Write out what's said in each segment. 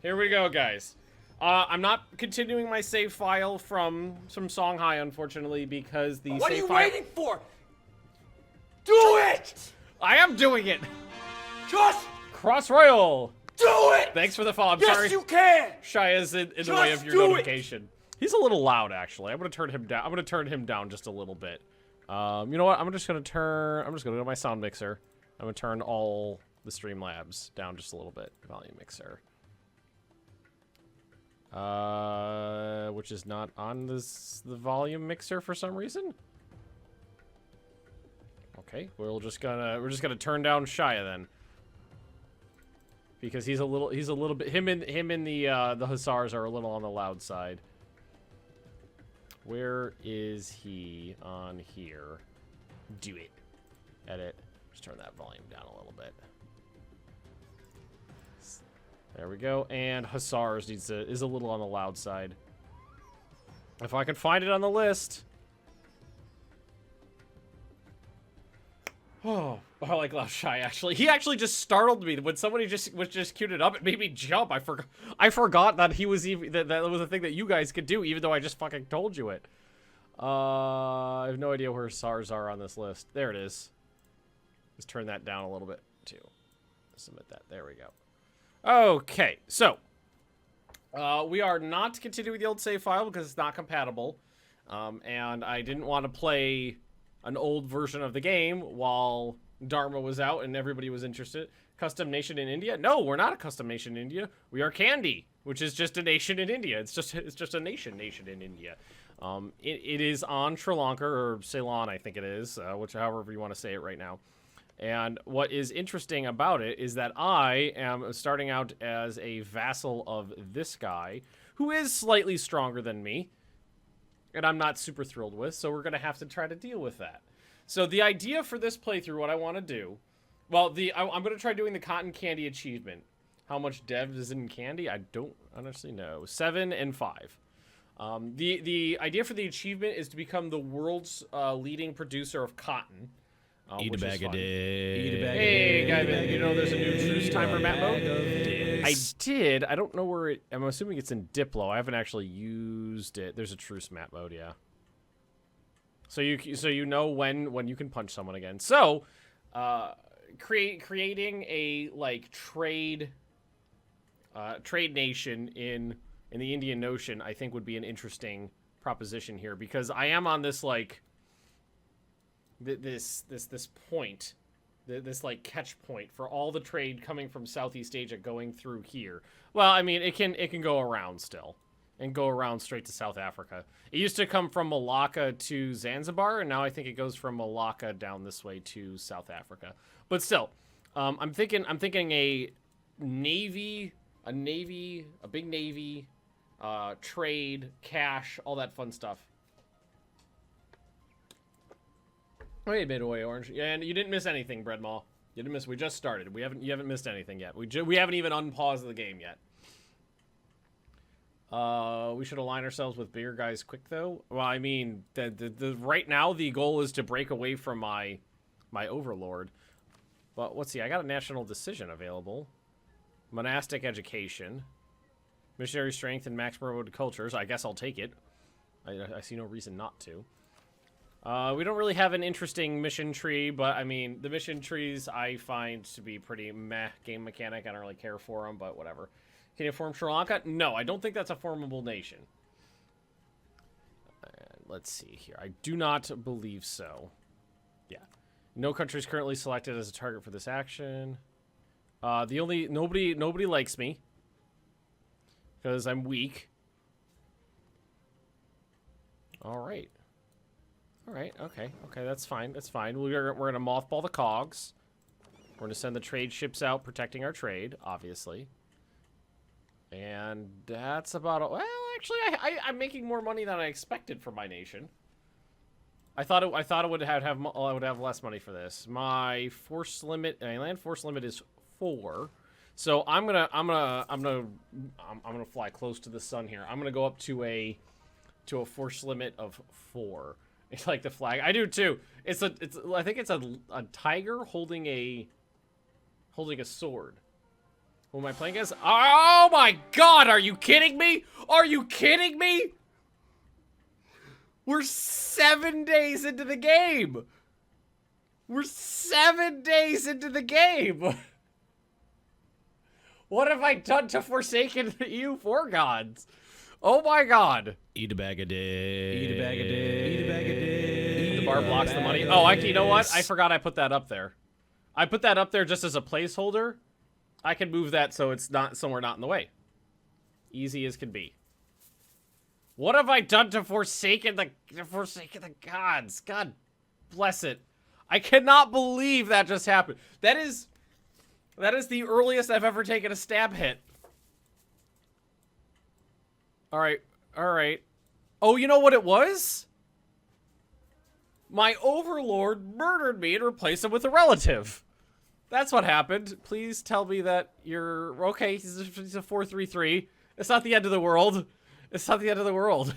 Here we go, guys. I'm not continuing my save file from Songhai, unfortunately, because the What are save you file... waiting for? Do it! I am doing it! Just Cross Royal! do it! Thanks for the follow. I'm yes, sorry. you can! Shaya's in the way of your do it! notification. He's a little loud, actually. I'm gonna turn him down. I'm gonna turn him down just a little bit. You know what? I'm just gonna go to my sound mixer. I'm gonna turn all the Streamlabs down just a little bit. Volume mixer. Which is not on the volume mixer for some reason. Okay, we're just gonna turn down Shaya then, because he's a little bit him and the Hussars are a little on the loud side. Where is he on here? Do it. Edit. Just turn that volume down a little bit. There we go. And Hussars is a little on the loud side. If I can find it on the list. Oh, I like Lao Shai, actually. He actually just startled me when somebody just queued it up. It made me jump. I forgot that he was even that was a thing that you guys could do, even though I just fucking told you it. I have no idea where Hussars are on this list. There it is. Let's turn that down a little bit too. Submit that. There we go. Okay, so we are not continuing the old save file because it's not compatible, and I didn't want to play an old version of the game while Dharma was out and everybody was interested. Custom nation in India? No, we're not a custom nation in India. We are Kandy, which is just a nation in India. It's just a nation in India. It is on Sri Lanka, or Ceylon, I think it is, however you want to say it right now. And what is interesting about it is that I am starting out as a vassal of this guy, who is slightly stronger than me, and I'm not super thrilled with, so we're going to have to try to deal with that. So the idea for this playthrough, what I want to do, well, I'm going to try doing the Kotton Kandy achievement. How much dev is in Kandy? I don't honestly know. 7 and 5. The idea for the achievement is to become the world's leading producer of cotton. Eat a bag of dicks. Eat a bag hey, guy, you know there's a new truce timer map mode? I did. I don't know where it... I'm assuming it's in Diplo. I haven't actually used it. There's a truce map mode, yeah. So you know when you can punch someone again. So, creating a, like, trade nation in the Indian Ocean, I think would be an interesting proposition here. Because I am on this, like... This point, this like catch point for all the trade coming from Southeast Asia going through here. Well, I mean, it can go around still, and go around straight to South Africa. It used to come from Malacca to Zanzibar, and now I think it goes from Malacca down this way to South Africa. But still, I'm thinking a big navy, trade, cash, all that fun stuff. Hey, Midway Orange. Yeah, and you didn't miss anything, Bread Mall. You didn't miss. We just started. You haven't missed anything yet. We haven't even unpaused the game yet. We should align ourselves with bigger guys quick though. Well, I mean, right now the goal is to break away from my overlord. But let's see. I got a national decision available. Monastic education, missionary strength, and max promoted cultures. I guess I'll take it. I see no reason not to. We don't really have an interesting mission tree, but, I mean, the mission trees I find to be pretty meh game mechanic. I don't really care for them, but whatever. Can you form Sri Lanka? No, I don't think that's a formable nation. Let's see here. I do not believe so. Yeah. No country is currently selected as a target for this action. Nobody likes me. Because I'm weak. Alright. Alright, okay, that's fine, We're gonna mothball the cogs. We're gonna send the trade ships out, protecting our trade, obviously. And that's about it. Well, actually, I'm making more money than I expected for my nation. I thought it would have less money for this. My force limit, my land force limit is 4. So I'm gonna fly close to the sun here. I'm gonna go up to a force limit of 4. It's like the flag. I do too. I think it's a tiger holding a sword. Who am I playing as? Oh my god, are you kidding me? Are you kidding me? We're 7 days into the game. We're 7 days into the game. What have I done to forsaken you four gods? Oh my god. Eat a bag of dicks. Eat a bag of dicks. Eat a bag of dicks. The bar blocks the money. Oh, you know what? I forgot I put that up there. I put that up there just as a placeholder. I can move that so it's not somewhere not in the way. Easy as can be. What have I done to forsaken the gods? God bless it. I cannot believe that just happened. That is the earliest I've ever taken a stab hit. All right. Oh, you know what it was? My overlord murdered me and replaced him with a relative. That's what happened. Please tell me that you're okay. He's a 4-3-3. It's not the end of the world. It's not the end of the world.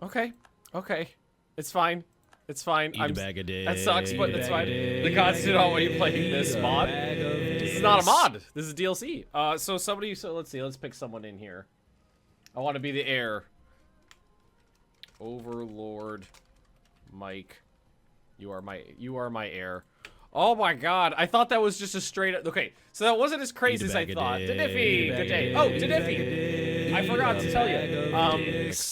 Okay. It's fine. It's fine. Eat a bag of dicks. That sucks, but it's fine. The gods do not want you playing this mod. This is not a mod. This is DLC. So let's see. Let's pick someone in here. I want to be the heir. Overlord Mike. You are my heir. Oh my god, I thought that was just a straight up... Okay, so that wasn't as crazy as I thought. Diniffy, good day. Oh, Diniffy! I forgot to tell you.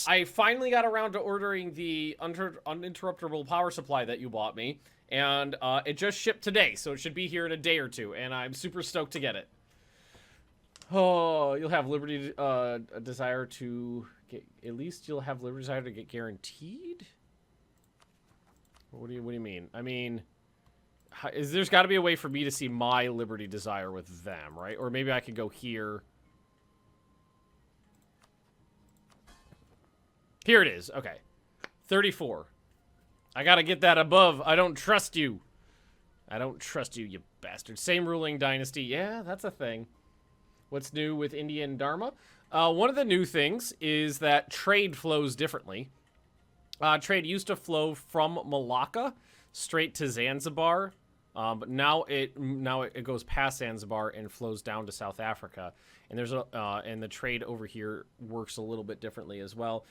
I finally got around to ordering the uninterruptible power supply that you bought me, and it just shipped today, so it should be here in a day or two, and I'm super stoked to get it. Oh, you'll have liberty, a desire to get... At least you'll have liberty desire to get guaranteed? What do you mean? I mean... There's got to be a way for me to see my liberty desire with them, right? Or maybe I could go here. Here it is. Okay. 34. I got to get that above. I don't trust you. I don't trust you, you bastard. Same ruling dynasty. Yeah, that's a thing. What's new with Indian Dharma? One of the new things is that trade flows differently. Trade used to flow from Malacca straight to Zanzibar. But now it goes past Zanzibar and flows down to South Africa, and and the trade over here works a little bit differently as well.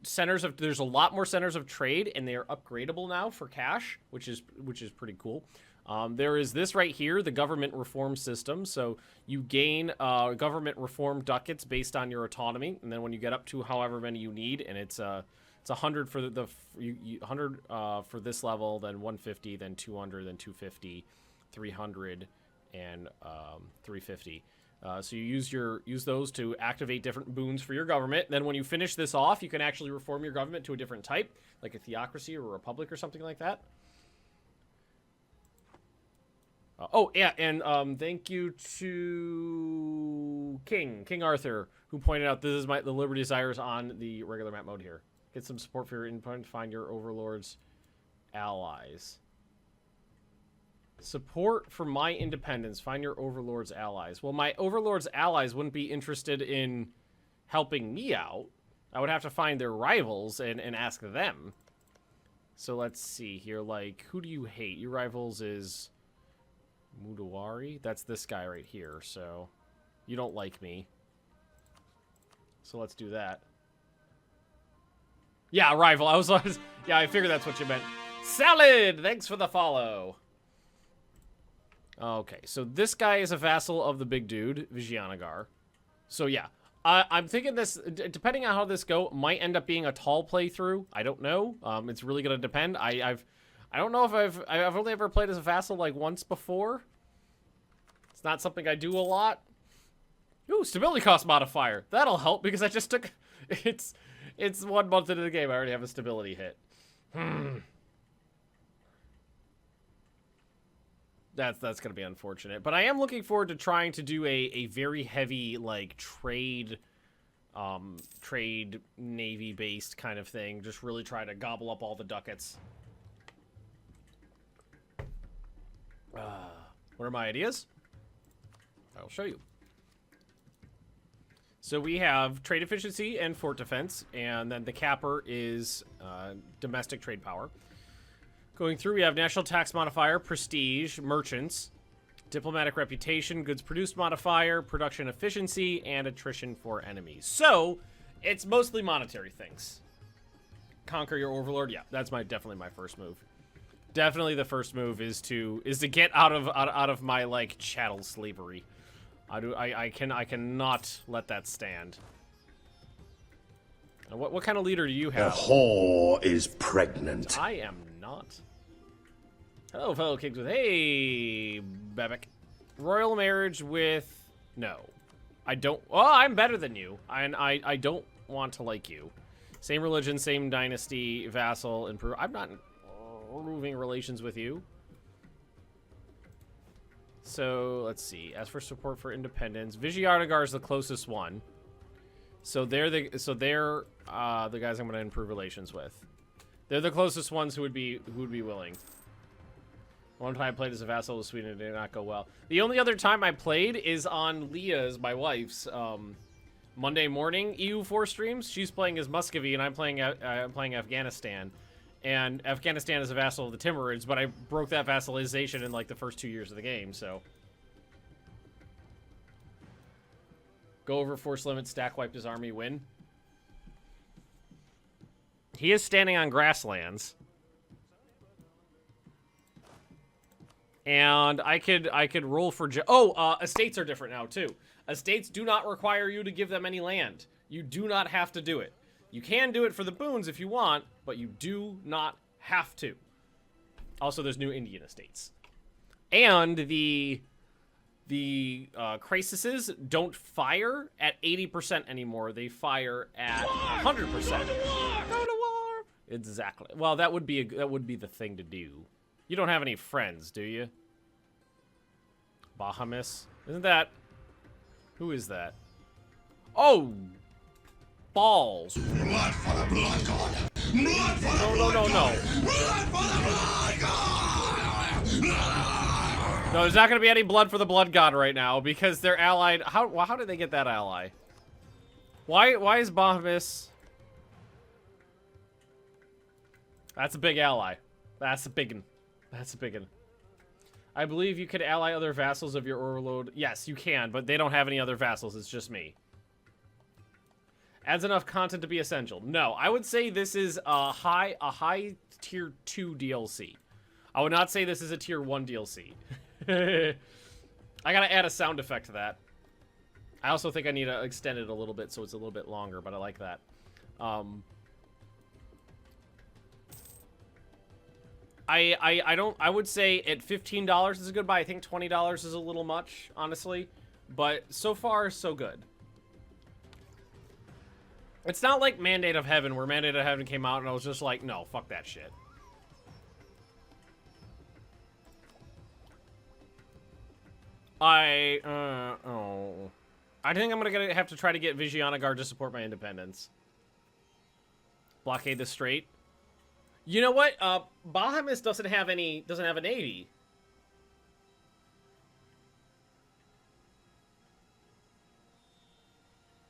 There's a lot more centers of trade, and they are upgradable now for cash, which is pretty cool. There is this right here, the government reform system. So you gain government reform ducats based on your autonomy, and then when you get up to however many you need, and it's 100 for the 100 for this level, then 150, then 200, then 250, 300, and 350. So you use those to activate different boons for your government. Then when you finish this off, you can actually reform your government to a different type, like a theocracy or a republic or something like that. Oh yeah, and thank you to King Arthur, who pointed out this is the Liberty Desires on the regular map mode here. Get some support for your input. Find your overlord's allies. Support for my independence. Find your overlord's allies. Well, my overlord's allies wouldn't be interested in helping me out. I would have to find their rivals and ask them. So let's see here. Like, who do you hate? Your rivals is Mudawari. That's this guy right here. So you don't like me. So let's do that. Yeah, rival. Yeah, I figured that's what you meant. Salad! Thanks for the follow. Okay, so this guy is a vassal of the big dude, Vijayanagar. So yeah, I'm thinking this, depending on how this go, might end up being a tall playthrough. I don't know. It's really gonna depend. I don't know if I've only ever played as a vassal like once before. It's not something I do a lot. Ooh, stability cost modifier. That'll help because I just took It's 1 month into the game. I already have a stability hit. That's gonna be unfortunate. But I am looking forward to trying to do a very heavy like trade navy based kind of thing. Just really try to gobble up all the ducats. What are my ideas? I'll show you. So we have trade efficiency and fort defense, and then the capper is domestic trade power. Going through, we have national tax modifier, prestige, merchants, Diplomatic reputation, goods produced modifier, production efficiency, and attrition for enemies. So, it's mostly monetary things. Conquer your overlord. Yeah, that's definitely my first move. Definitely the first move is to get out of my like chattel slavery. I cannot let that stand. What kind of leader do you have? The whore is pregnant. I am not. Hello, fellow kings with hey, Bebek. Royal marriage with no. I don't. Well, I'm better than you, and I don't want to like you. Same religion, same dynasty, vassal, and I'm not removing relations with you. So let's see. As for support for independence, Vijayanagara is the closest one. So they're the guys I'm going to improve relations with. They're the closest ones who would be willing. One time I played as a vassal of Sweden, it did not go well. The only other time I played is on Leah's, my wife's, Monday morning EU4 streams. She's playing as Muscovy, and I'm playing Afghanistan. And Afghanistan is a vassal of the Timurids, but I broke that vassalization in like the first 2 years of the game, so. Go over force limit, stack wiped his army, win. He is standing on grasslands. And I could roll for estates are different now too. Estates do not require you to give them any land. You do not have to do it. You can do it for the boons if you want, but you do not have to. Also, there's new Indian estates. And the crises don't fire at 80% anymore. They fire at 100%. Go to war. Exactly. Well, that would be the thing to do. You don't have any friends, do you? Bahamas? Isn't that... Who is that? Oh! Balls. Blood for the blood god. Blood for the No. blood for the blood god. No, there's not going to be any blood for the blood god right now because they're allied. How did they get that ally? Why is Bahamas... That's a big ally. That's a big one. That's a big one. I believe you could ally other vassals of your overlord. Yes, you can, but they don't have any other vassals. It's just me. Adds enough content to be essential. No, I would say this is a high tier 2 DLC. I would not say this is a tier 1 DLC. I gotta add a sound effect to that. I also think I need to extend it a little bit so it's a little bit longer, but I like that. I would say at $15 is a good buy. I think $20 is a little much, honestly. But so far, so good. It's not like Mandate of Heaven, where Mandate of Heaven came out and I was just like, no, fuck that shit. I think I'm gonna have to try to get Vijayanagara to support my independence. Blockade the Strait. You know what? Bahamas doesn't have a navy.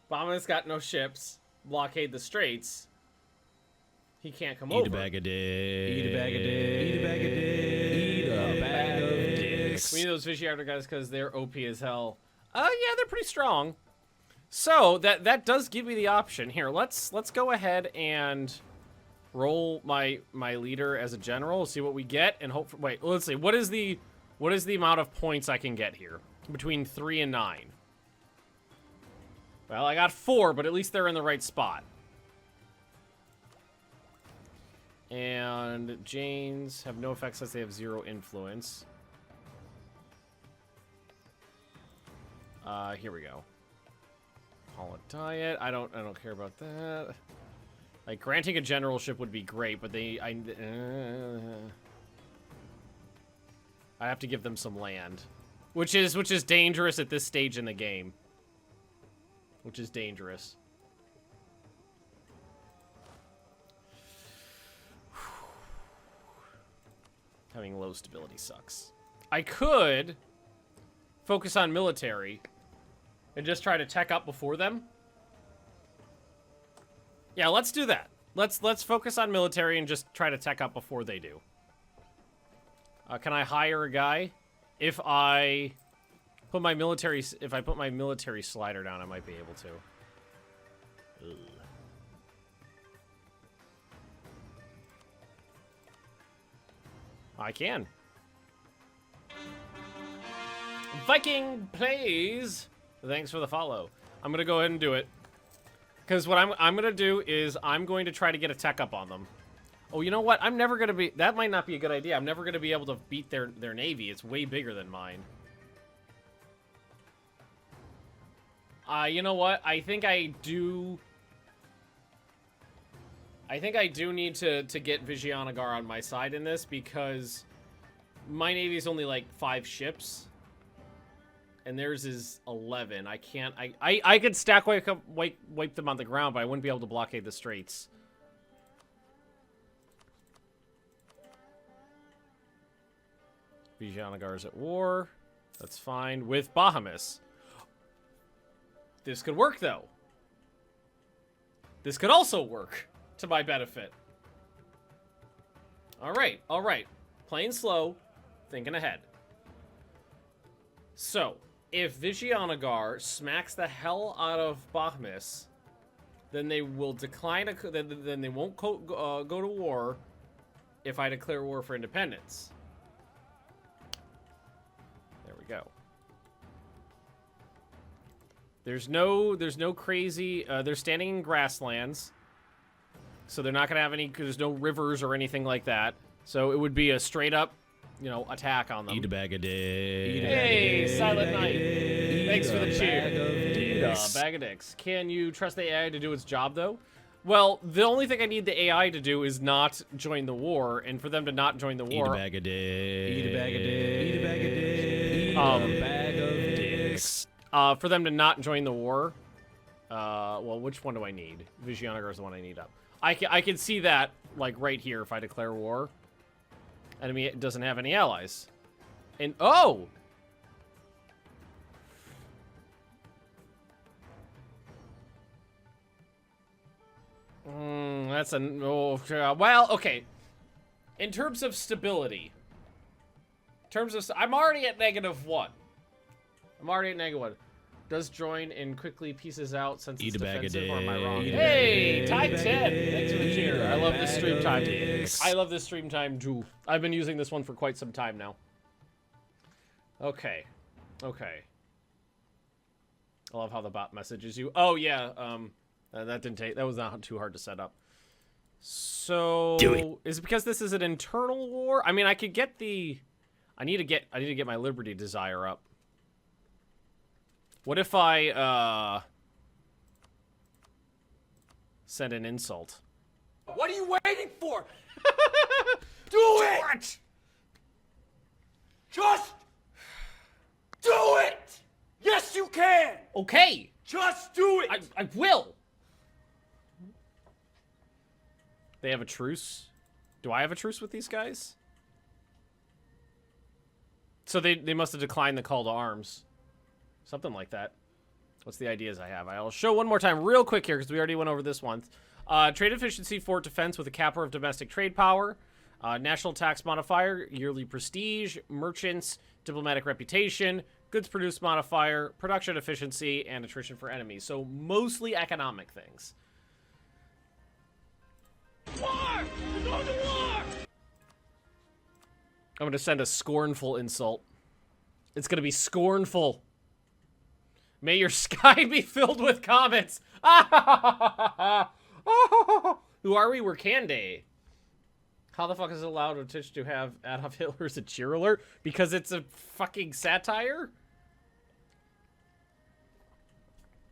Bahamas got no ships. Blockade the Straits. He can't come over. Eat a bag of dicks. Eat a bag of dicks. Eat a bag of dicks. Eat a bag of dicks. We need those Vijayanagara guys because they're OP as hell. Yeah, they're pretty strong. So that does give me the option. Here, let's go ahead and roll my leader as a general, see what we get, and hope for, wait, let's see. What is the amount of points I can get here? Between 3 and 9. Well, I got 4, but at least they're in the right spot. And Janes have no effects unless they have 0 influence. Here we go. Call it diet. I don't care about that. Like, granting a generalship would be great, but I have to give them some land. Which is dangerous at this stage in the game. Which is dangerous. Having low stability sucks. I could focus on military and just try to tech up before them. Yeah, let's do that. Let's focus on military and just try to tech up before they do. Can I hire a guy? If I put my military slider down, I might be able to. Ugh. I can. Viking plays. Thanks for the follow. I'm gonna go ahead and do it. Because what I'm gonna do is I'm going to try to get a tech up on them. Oh, you know what? I'm never gonna be. That might not be a good idea. I'm never gonna be able to beat their navy. It's way bigger than mine. You know what? I think I do need to get Vijayanagar on my side in this because my navy is only like 5 ships. And theirs is 11. I can't. I could stack wipe them on the ground, but I wouldn't be able to blockade the straits. Vijayanagar is at war. That's fine with Bahamas. This could work though. This could also work to my benefit. All right, all right. Playing slow, thinking ahead. So. If Vijayanagar smacks the hell out of Bahamas, then they will decline. Then they won't go to war if I declare war for independence. There we go. There's no crazy. They're standing in grasslands, so they're not gonna have any. There's no rivers or anything like that. So it would be a straight up. You know, attack on them. Eat a bag of dicks. Hey, Silent Knight. Thanks for the cheer. Eat a bag of dicks. Can you trust the AI to do its job, though? Well, the only thing I need the AI to do is not join the war, and for them to not join the war... Eat a bag of dicks. Eat a bag of dicks. Eat a bag of dicks. Eat a bag of dicks. For them to not join the war... well, which one do I need? Vijayanagar is the one I need up. I can see that, like, right here if I declare war. Enemy doesn't have any allies. And, oh! That's a... Oh, well, okay. In terms of stability. In terms of... I'm already at -1. I'm already at -1. Does join and quickly pieces out since it's defensive, or am I wrong? Hey, Time 10! Thanks for the cheer. I love this stream time. I love this stream time too. I've been using this one for quite some time now. Okay. Okay. I love how the bot messages you. Oh, yeah. That didn't take... That was not too hard to set up. So... Do it. Is it because this is an internal war? I mean, I could get the... I need to get my Liberty Desire up. What if I, send an insult? What are you waiting for? Do it! Just do it! Yes, you can! Okay! Just do it! I will! They have a truce? Do I have a truce with these guys? So they must have declined the call to arms. Something like that. What's the ideas I have? I'll show one more time real quick here because we already went over this once. Trade efficiency, fort defense with a capper of domestic trade power. National tax modifier, yearly prestige, merchants, diplomatic reputation, goods produced modifier, production efficiency, and attrition for enemies. So mostly economic things. War! We're going to war! I'm going to send a scornful insult. It's going to be scornful. May your sky be filled with comets. Who are we? We're Kandy. How the fuck is it allowed to have Adolf Hitler as a cheer alert? Because it's a fucking satire?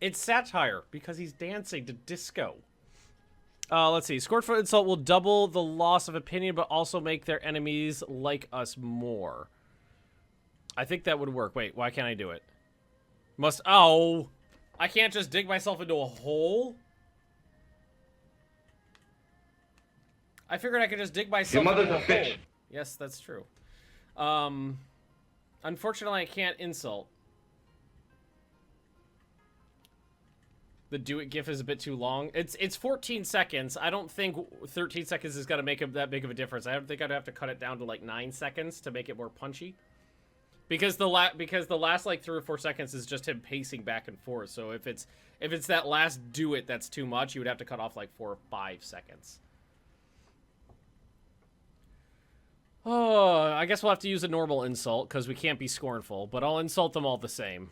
It's satire because he's dancing to disco. Let's see. Scornful insult will double the loss of opinion, but also make their enemies like us more. I think that would work. Wait, why can't I do it? Oh, I can't just dig myself into a hole? I figured I could just dig myself into a hole. Yes, that's true. Unfortunately, I can't insult. The do it gif is a bit too long. It's 14 seconds. I don't think 13 seconds is going to make that big of a difference. I don't think I'd have to cut it down to like 9 seconds to make it more punchy. Because the last like 3 or 4 seconds is just him pacing back and forth. So if it's that last do it that's too much, you would have to cut off like 4 or 5 seconds. Oh, I guess we'll have to use a normal insult because we can't be scornful, but I'll insult them all the same.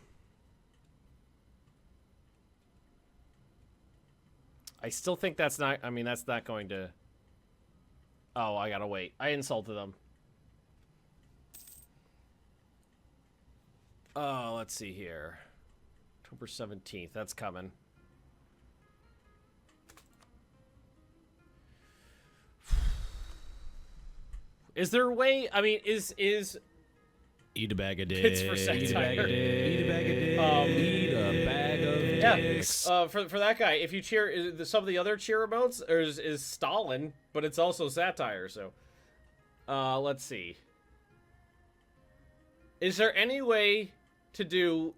I still think that's not, I mean, that's not going to... Oh, I gotta wait. I insulted them. Oh, let's see here. October 17th, that's coming. Is there a way, I mean, is... Eat a bag of dicks. It's for satire. Eat a bag of dicks. Eat a bag of dicks. Eat a bag of dicks. Yeah, for that guy, if you cheer, some of the other cheer emotes is Stalin, but it's also satire, so. Let's see. Is there any way to do,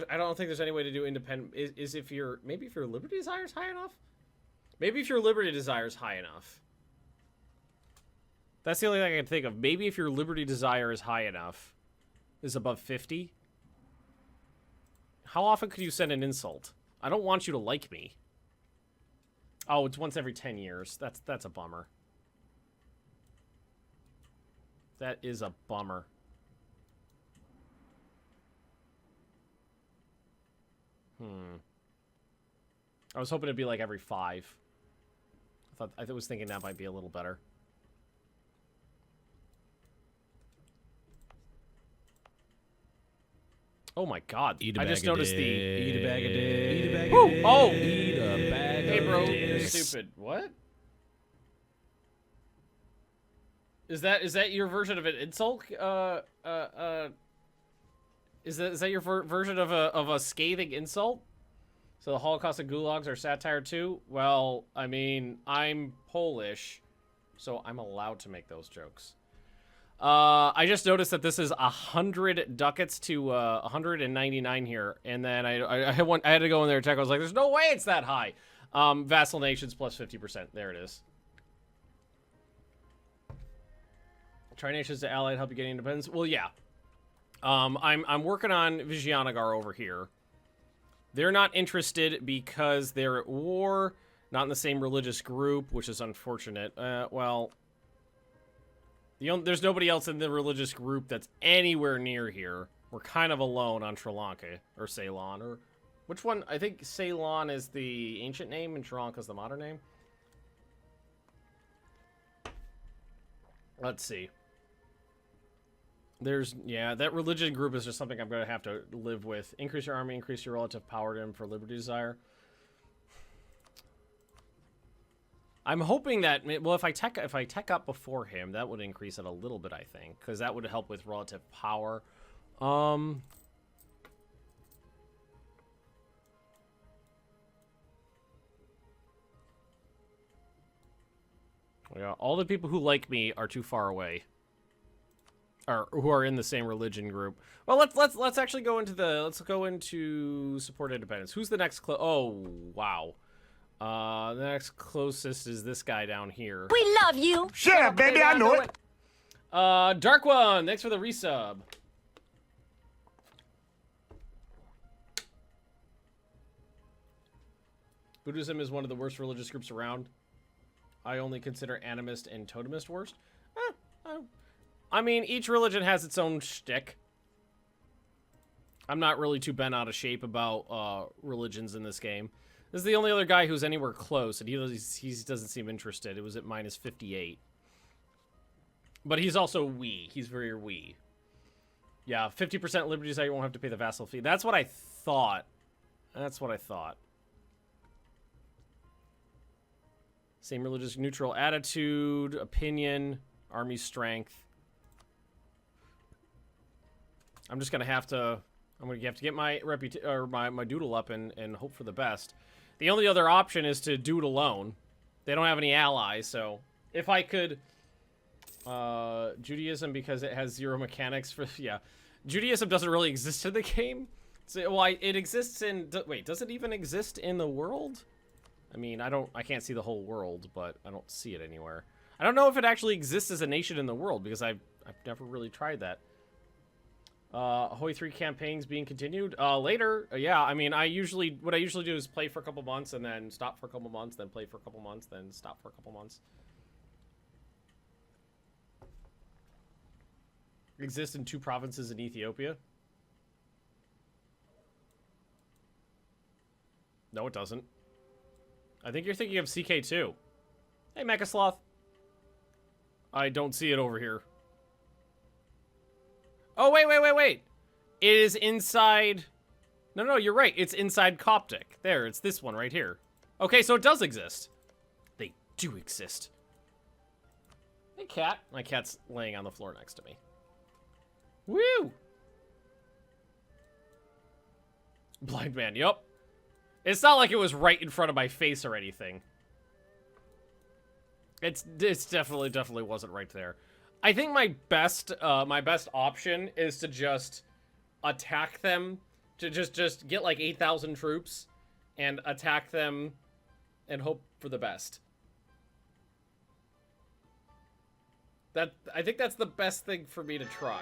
I don't think there's any way to do independent, is if your, maybe if your liberty desire is high enough? Maybe if your liberty desire is high enough. That's the only thing I can think of. Maybe if your liberty desire is high enough. Is above 50? How often could you send an insult? I don't want you to like me. Oh, it's once every 10 years. That's a bummer. That is a bummer. I was hoping it'd be like every 5. I was thinking that might be a little better. Oh my god. Eat a I bag just of noticed dicks. Eat a bag of dicks. Eat a bag Woo! of dicks. Oh! Eat a bag Hey, bro, of you're dicks. stupid. What? Is that your version of an insult? Is that your version of a scathing insult? So the Holocaust and gulags are satire too? Well, I mean, I'm Polish, so I'm allowed to make those jokes. I just noticed that this is 100 ducats to 199 here, and then I had to go in there and check. I was like, "There's no way it's that high." Vassal nations plus 50%. There it is. Try nations to ally and help you get independence. Well, yeah. I'm working on Vijayanagar over here. They're not interested because they're at war, not in the same religious group, which is unfortunate. Well. There's nobody else in the religious group that's anywhere near here. We're kind of alone on Sri Lanka, or Ceylon, or... Which one? I think Ceylon is the ancient name, and Sri Lanka is the modern name. Let's see. Yeah, that religion group is just something I'm going to have to live with. Increase your army, increase your relative power to him for liberty desire. I'm hoping that, well, if I tech up before him, that would increase it a little bit, I think, because that would help with relative power. Yeah, all the people who like me are too far away, or who are in the same religion group. Well, let's actually go into support independence. Who's the next? Oh, wow. The next closest is this guy down here. We love you. Shut up, baby, I know it. Dark One, thanks for the resub. Buddhism is one of the worst religious groups around. I only consider animist and totemist worst. I mean, each religion has its own shtick. I'm not really too bent out of shape about religions in this game. This is the only other guy who's anywhere close, and he doesn't seem interested. It was at minus 58. But he's also wee. He's very wee. Yeah, 50% liberty desire, you won't have to pay the vassal fee. That's what I thought. That's what I thought. Same religious neutral attitude, opinion, army strength. I'm just gonna have to get my my doodle up and hope for the best. The only other option is to do it alone. They don't have any allies, so if I could Judaism, because it has 0 mechanics for Judaism doesn't really exist in the game. So why it exists in wait, does it even exist in the world? I mean, I can't see the whole world, but I don't see it anywhere. I don't know if it actually exists as a nation in the world because I've never really tried that. Hoi 3 campaigns being continued. Later, yeah, I mean, what I usually do is play for a couple months and then stop for a couple months, then play for a couple months, then stop for a couple months. Exists in 2 provinces in Ethiopia. No, it doesn't. I think you're thinking of CK2. Hey, Mechasloth. I don't see it over here. Oh, wait. It is inside... No, you're right. It's inside Coptic. There, it's this one right here. Okay, so it does exist. They do exist. Hey, cat. My cat's laying on the floor next to me. Woo! Blind man, yup. It's not like it was right in front of my face or anything. It's definitely wasn't right there. I think my best option is to just attack them, to just get like 8,000 troops and attack them and hope for the best. I think that's the best thing for me to try.